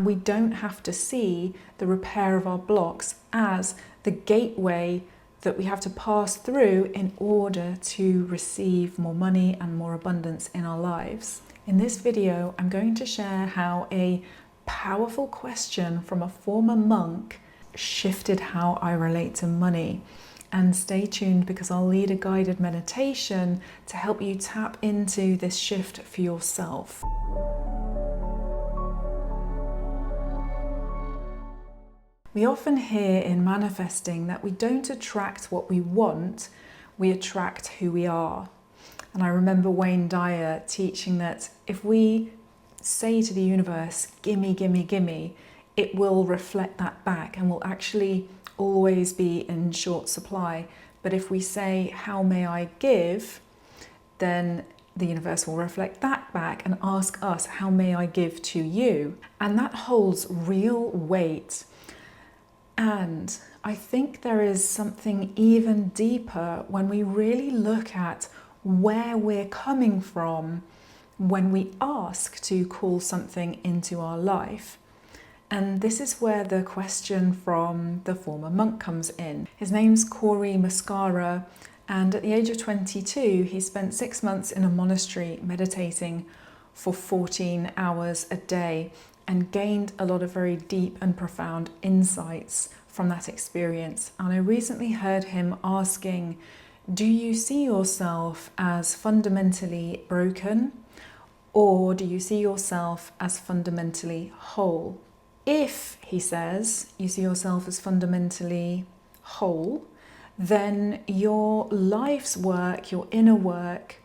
We don't have to see the repair of our blocks as the gateway that we have to pass through in order to receive more money and more abundance in our lives. In this video, I'm going to share how a powerful question from a former monk shifted how I relate to money. And stay tuned because I'll lead a guided meditation to help you tap into this shift for yourself. We often hear in manifesting that we don't attract what we want, we attract who we are. And I remember Wayne Dyer teaching that if we say to the universe, gimme, gimme, gimme, it will reflect that back and will actually always be in short supply. But if we say, how may I give, then the universe will reflect that back and ask us, how may I give to you? And that holds real weight. And I think there is something even deeper when we really look at where we're coming from when we ask to call something into our life. And this is where the question from the former monk comes in. His name's Corey Muscara, and at the age of 22, he spent 6 months in a monastery meditating for 14 hours a day and gained a lot of very deep and profound insights from that experience. And I recently heard him asking, do you see yourself as fundamentally broken, or do you see yourself as fundamentally whole? If, he says, you see yourself as fundamentally whole, then your life's work, your inner work,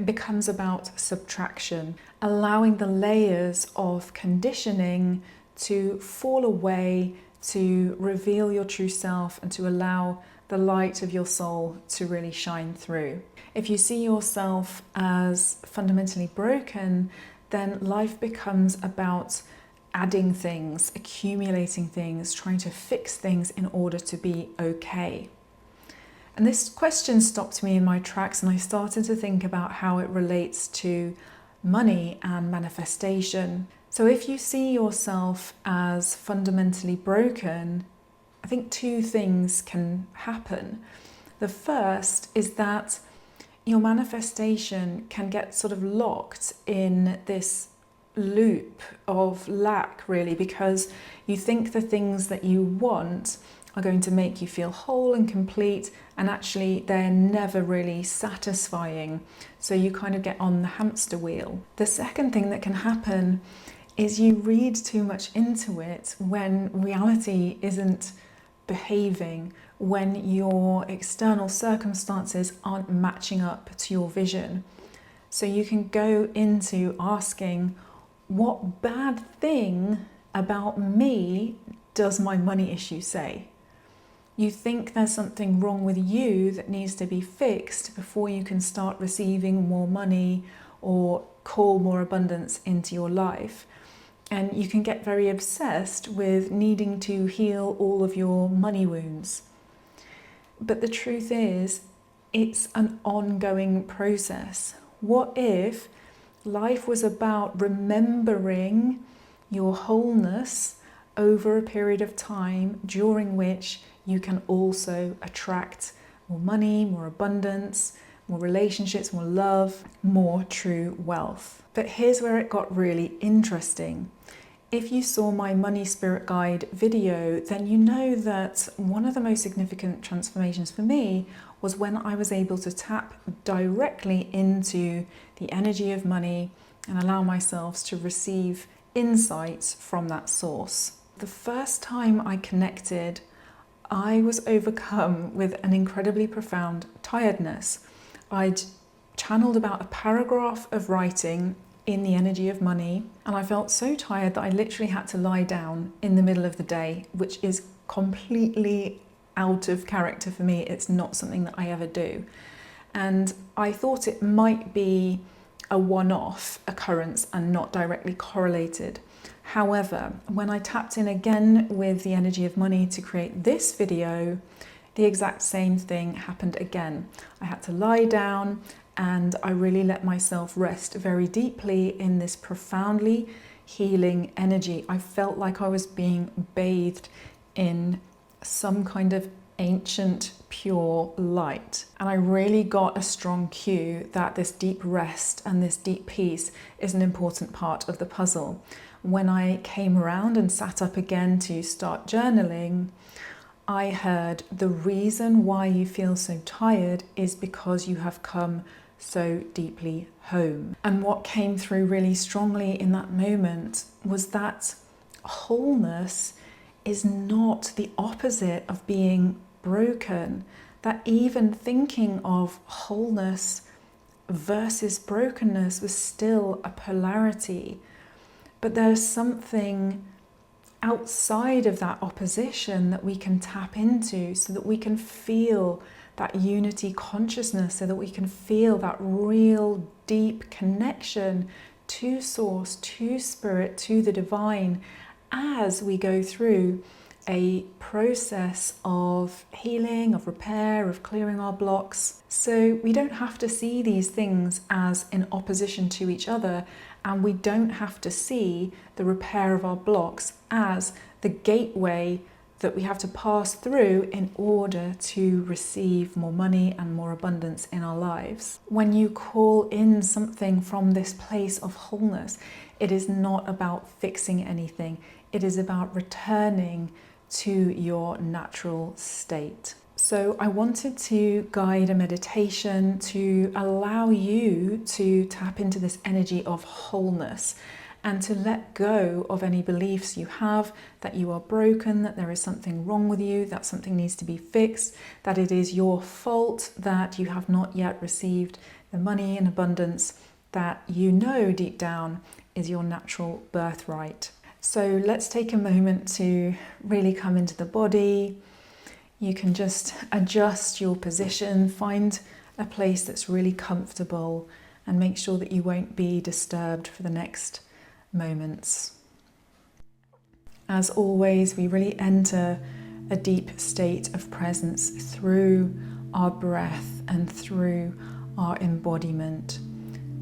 becomes about subtraction, allowing the layers of conditioning to fall away, to reveal your true self and to allow the light of your soul to really shine through. If you see yourself as fundamentally broken, then life becomes about adding things, accumulating things, trying to fix things in order to be okay. And this question stopped me in my tracks, and I started to think about how it relates to money and manifestation. So if you see yourself as fundamentally broken, I think two things can happen. The first is that your manifestation can get sort of locked in this loop of lack, really, because you think the things that you want are going to make you feel whole and complete, and actually they're never really satisfying. So you kind of get on the hamster wheel. The second thing that can happen is you read too much into it when reality isn't behaving, when your external circumstances aren't matching up to your vision. So you can go into asking, what bad thing about me does my money issue say? You think there's something wrong with you that needs to be fixed before you can start receiving more money or call more abundance into your life. And you can get very obsessed with needing to heal all of your money wounds. But the truth is, it's an ongoing process. What if life was about remembering your wholeness over a period of time during which you can also attract more money, more abundance, more relationships, more love, more true wealth? But here's where it got really interesting. If you saw my Money Spirit Guide video, then you know that one of the most significant transformations for me was when I was able to tap directly into the energy of money and allow myself to receive insights from that source. The first time I connected, I was overcome with an incredibly profound tiredness. I'd channeled about a paragraph of writing in the energy of money, and I felt so tired that I literally had to lie down in the middle of the day, which is completely out of character for me. It's not something that I ever do. And I thought it might be a one-off occurrence and not directly correlated. However, when I tapped in again with the energy of money to create this video, the exact same thing happened again. I had to lie down and I really let myself rest very deeply in this profoundly healing energy. I felt like I was being bathed in some kind of ancient pure light, and I really got a strong cue that this deep rest and this deep peace is an important part of the puzzle. When I came around and sat up again to start journaling, I heard the reason why you feel so tired is because you have come so deeply home. And what came through really strongly in that moment was that wholeness is not the opposite of being broken. That even thinking of wholeness versus brokenness was still a polarity. But there's something outside of that opposition that we can tap into so that we can feel that unity consciousness, so that we can feel that real deep connection to source, to spirit, to the divine as we go through a process of healing, of repair, of clearing our blocks. So we don't have to see these things as in opposition to each other, and we don't have to see the repair of our blocks as the gateway that we have to pass through in order to receive more money and more abundance in our lives. When you call in something from this place of wholeness, it is not about fixing anything. It is about returning to your natural state. So I wanted to guide a meditation to allow you to tap into this energy of wholeness and to let go of any beliefs you have that you are broken, that there is something wrong with you, that something needs to be fixed, that it is your fault that you have not yet received the money and abundance that you know deep down is your natural birthright. So let's take a moment to really come into the body. You can just adjust your position, find a place that's really comfortable, and make sure that you won't be disturbed for the next moments. As always, we really enter a deep state of presence through our breath and through our embodiment.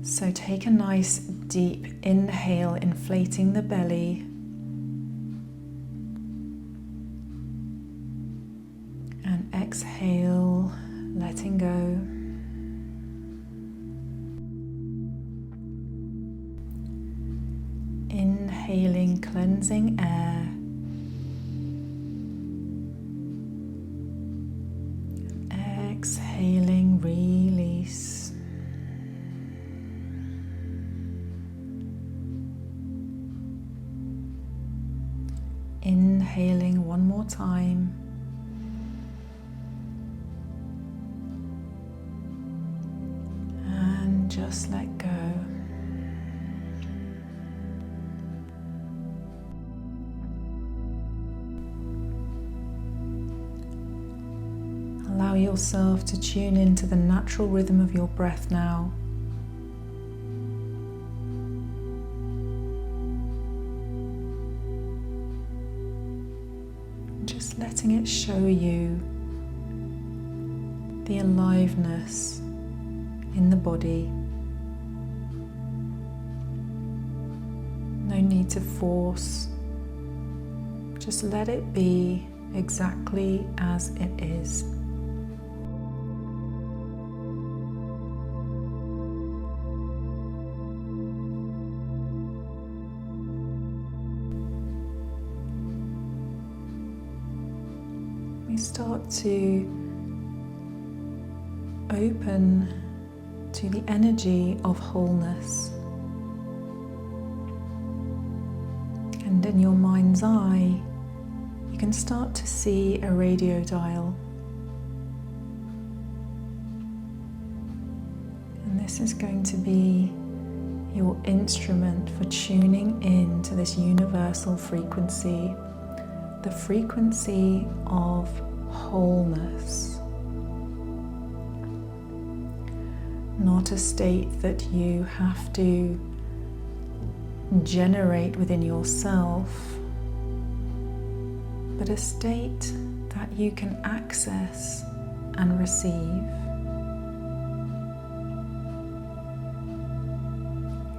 So take a nice deep inhale, inflating the belly. And exhale, letting go. Inhaling cleansing air. Exhaling release. Inhaling one more time. And just let go. Allow yourself to tune into the natural rhythm of your breath now. Just letting it show you the aliveness in the body. No need to force. Just let it be exactly as it is. We start to open to the energy of wholeness. And in your mind's eye, you can start to see a radio dial. And this is going to be your instrument for tuning in to this universal frequency, the frequency of wholeness. Not a state that you have to generate within yourself, but a state that you can access and receive.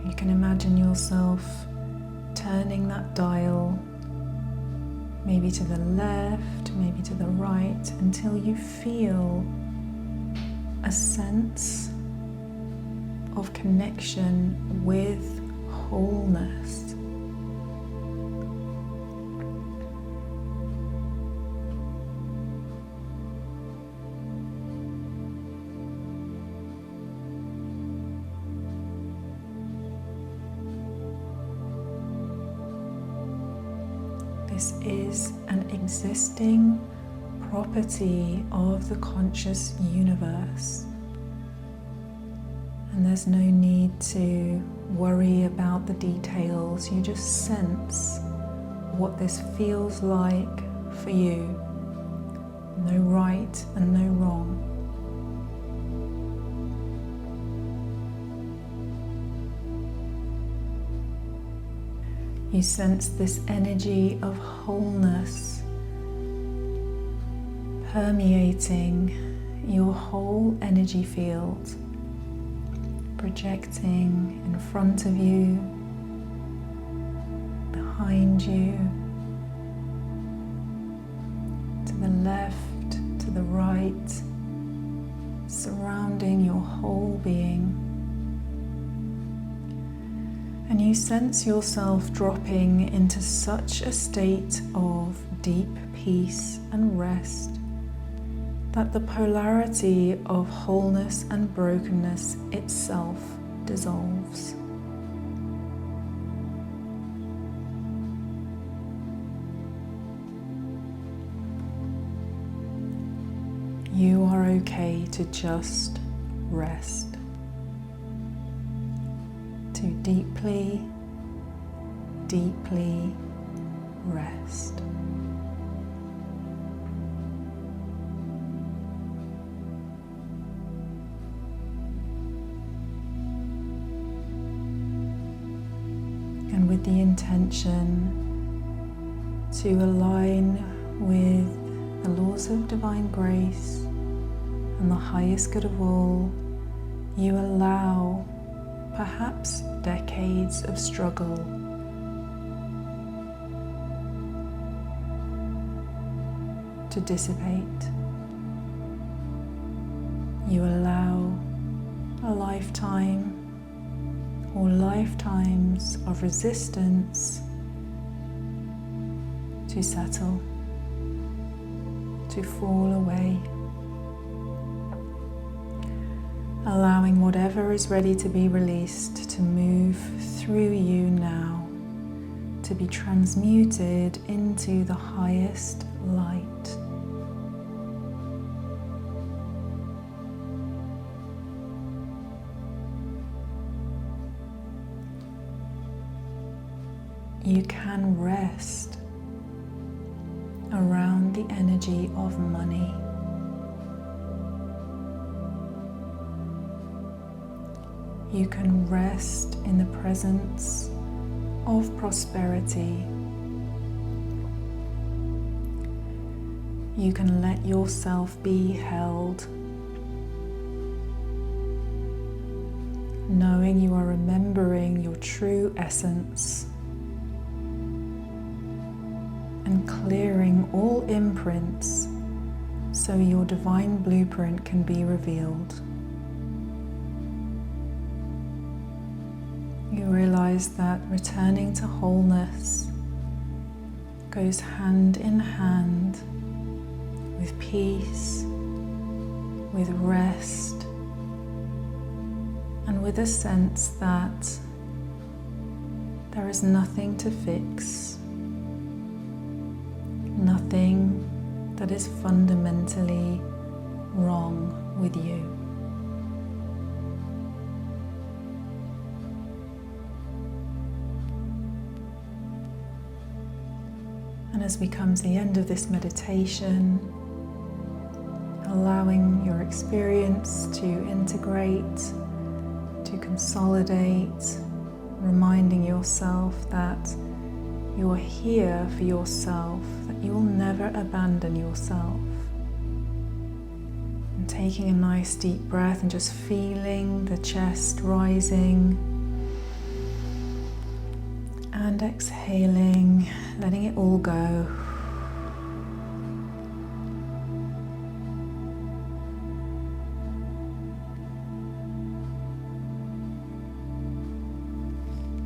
You can imagine yourself turning that dial, maybe to the left, maybe to the right, until you feel a sense of connection with wholeness. This is an existing property of the conscious universe. And there's no need to worry about the details. You just sense what this feels like for you. No right and no wrong. You sense this energy of wholeness permeating your whole energy field, projecting in front of you, behind you, to the left, to the right, surrounding your whole being. And you sense yourself dropping into such a state of deep peace and rest that the polarity of wholeness and brokenness itself dissolves. You are okay to just rest. To deeply, deeply rest. And with the intention to align with the laws of divine grace and the highest good of all, you allow perhaps decades of struggle to dissipate. You allow a lifetime or lifetimes of resistance to settle, to fall away. Allowing whatever is ready to be released to move through you now, to be transmuted into the highest light. You can rest around the energy of money. You can rest in the presence of prosperity. You can let yourself be held, knowing you are remembering your true essence and clearing all imprints so your divine blueprint can be revealed. You realize that returning to wholeness goes hand in hand with peace, with rest, and with a sense that there is nothing to fix, nothing that is fundamentally wrong with you. And as we come to the end of this meditation, allowing your experience to integrate, to consolidate, reminding yourself that you are here for yourself, that you will never abandon yourself. And taking a nice deep breath and just feeling the chest rising And exhaling, letting it all go.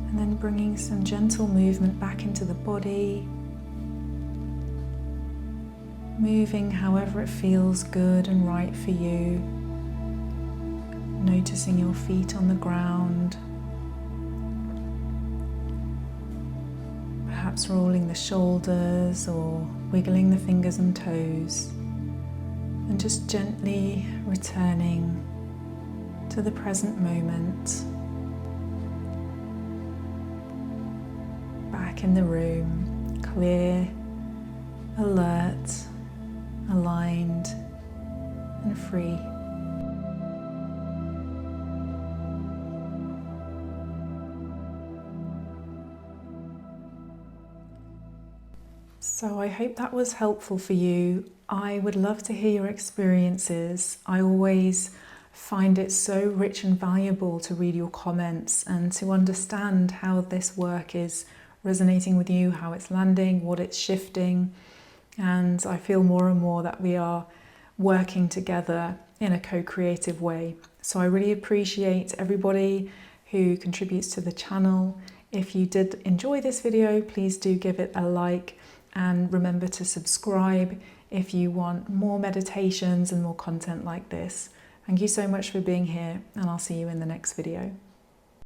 And then bringing some gentle movement back into the body. Moving however it feels good and right for you. Noticing your feet on the ground. Perhaps rolling the shoulders or wiggling the fingers and toes. And just gently returning to the present moment. Back in the room, clear, alert, aligned and free. So I hope that was helpful for you. I would love to hear your experiences. I always find it so rich and valuable to read your comments and to understand how this work is resonating with you, how it's landing, what it's shifting. And I feel more and more that we are working together in a co-creative way. So I really appreciate everybody who contributes to the channel. If you did enjoy this video, please do give it a like and remember to subscribe if you want more meditations and more content like this. Thank you so much for being here, and I'll see you in the next video.